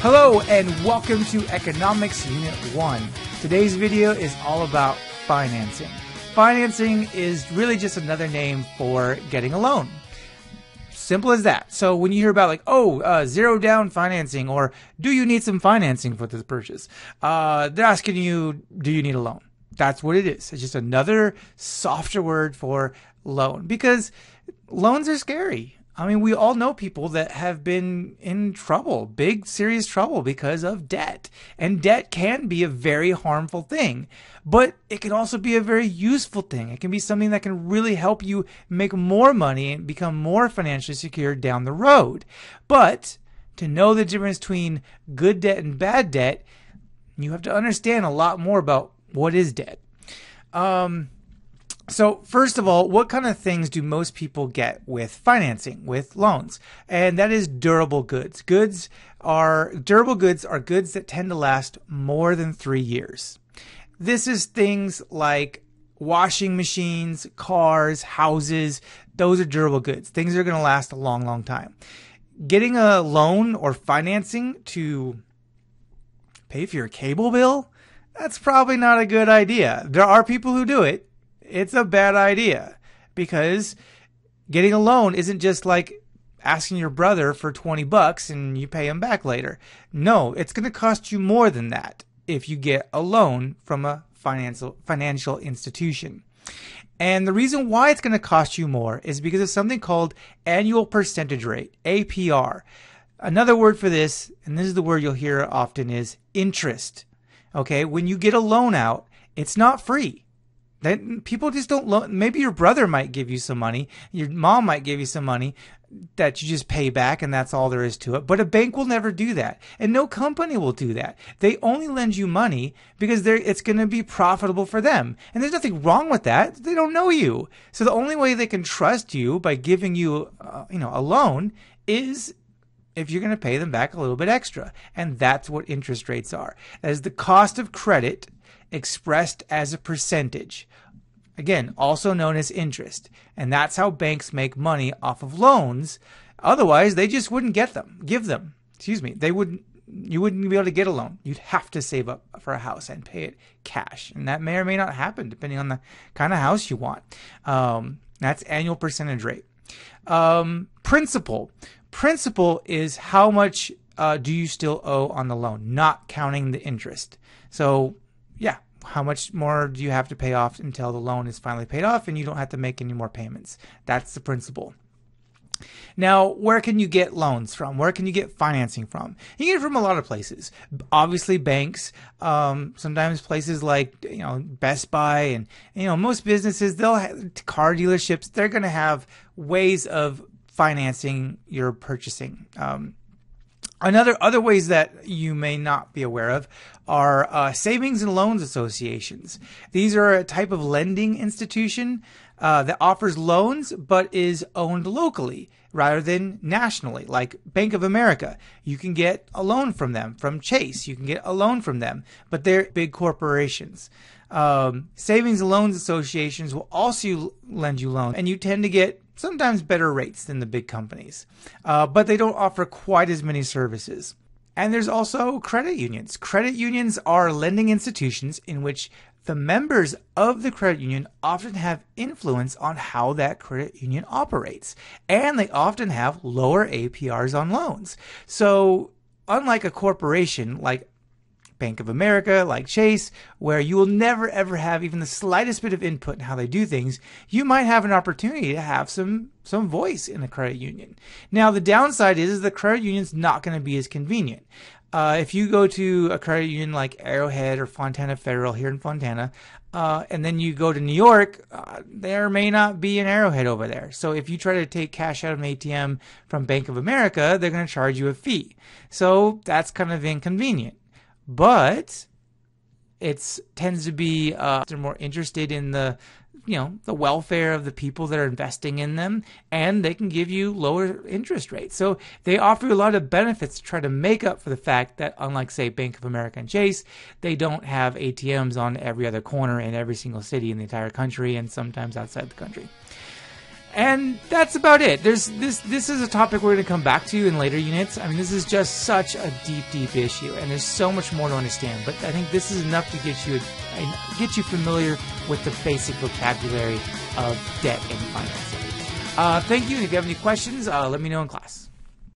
Hello and welcome to Economics Unit 1. Today's video is all about financing. Financing is really just another name for getting a loan. Simple as that. So when you hear about zero down financing or do you need some financing for this purchase, they're asking you, do you need a loan? That's what it is. It's just another softer word for loan because loans are scary. I mean, we all know people that have been in trouble, big, serious trouble because of debt. And debt can be a very harmful thing, but it can also be a very useful thing. It can be something that can really help you make more money and become more financially secure down the road. But to know the difference between good debt and bad debt, you have to understand a lot more about what is debt. So first of all, what kind of things do most people get with financing, with loans? And that is durable goods. Durable goods are goods that tend to last more than 3 years. This is things like washing machines, cars, houses. Those are durable goods. Things that are going to last a long, long time. Getting a loan or financing to pay for your cable bill, that's probably not a good idea. There are people who do it. It's a bad idea because getting a loan isn't just like asking your brother for $20 and you pay him back later. No, it's going to cost you more than that if you get a loan from a financial institution. And the reason why it's going to cost you more is because of something called annual percentage rate, APR. Another word for this, and this is the word you'll hear often, is interest. Okay, when you get a loan out, it's not free. People just don't loan. Maybe your brother might give you some money. Your mom might give you some money that you just pay back and that's all there is to it. But a bank will never do that. And no company will do that. They only lend you money because it's going to be profitable for them. And there's nothing wrong with that. They don't know you. So the only way they can trust you by giving you, a loan is if you're going to pay them back a little bit extra. And that's what interest rates are. That is the cost of credit expressed as a percentage. Again, also known as interest. And that's how banks make money off of loans. Otherwise, they just wouldn't give them. You wouldn't be able to get a loan. You'd have to save up for a house and pay it cash. And that may or may not happen depending on the kind of house you want. That's annual percentage rate. Principal. Principal is how much do you still owe on the loan, not counting the interest. So, yeah, how much more do you have to pay off until the loan is finally paid off and you don't have to make any more payments? That's the principal. Now, where can you get loans from? Where can you get financing from? You get it from a lot of places. Obviously, banks, sometimes places like, Best Buy and, most businesses, they'll have car dealerships. They're going to have ways of financing your purchasing. Other ways that you may not be aware of are savings and loans associations. These are a type of lending institution that offers loans but is owned locally rather than nationally, like Bank of America. You can get a loan from them. From Chase, you can get a loan from them, but they're big corporations. Savings and loans associations will also lend you loans, and you tend to get sometimes better rates than the big companies, but they don't offer quite as many services. And there's also credit unions. Credit unions are lending institutions in which the members of the credit union often have influence on how that credit union operates. And they often have lower APRs on loans. So unlike a corporation like Bank of America, like Chase, where you will never ever have even the slightest bit of input in how they do things, you might have an opportunity to have some voice in a credit union. Now, the downside is the credit union's not going to be as convenient. If you go to a credit union like Arrowhead or Fontana Federal here in Fontana, and then you go to New York, there may not be an Arrowhead over there. So if you try to take cash out of an ATM from Bank of America, they're going to charge you a fee. So that's kind of inconvenient. But it tends to be they're more interested in the welfare of the people that are investing in them, and they can give you lower interest rates. So they offer you a lot of benefits to try to make up for the fact that, unlike, say, Bank of America and Chase, they don't have ATMs on every other corner in every single city in the entire country and sometimes outside the country. And that's about it. This is a topic we're going to come back to in later units. I mean, this is just such a deep issue, and there's so much more to understand. But I think this is enough to get you familiar with the basic vocabulary of debt and financing. Thank you. And if you have any questions, let me know in class.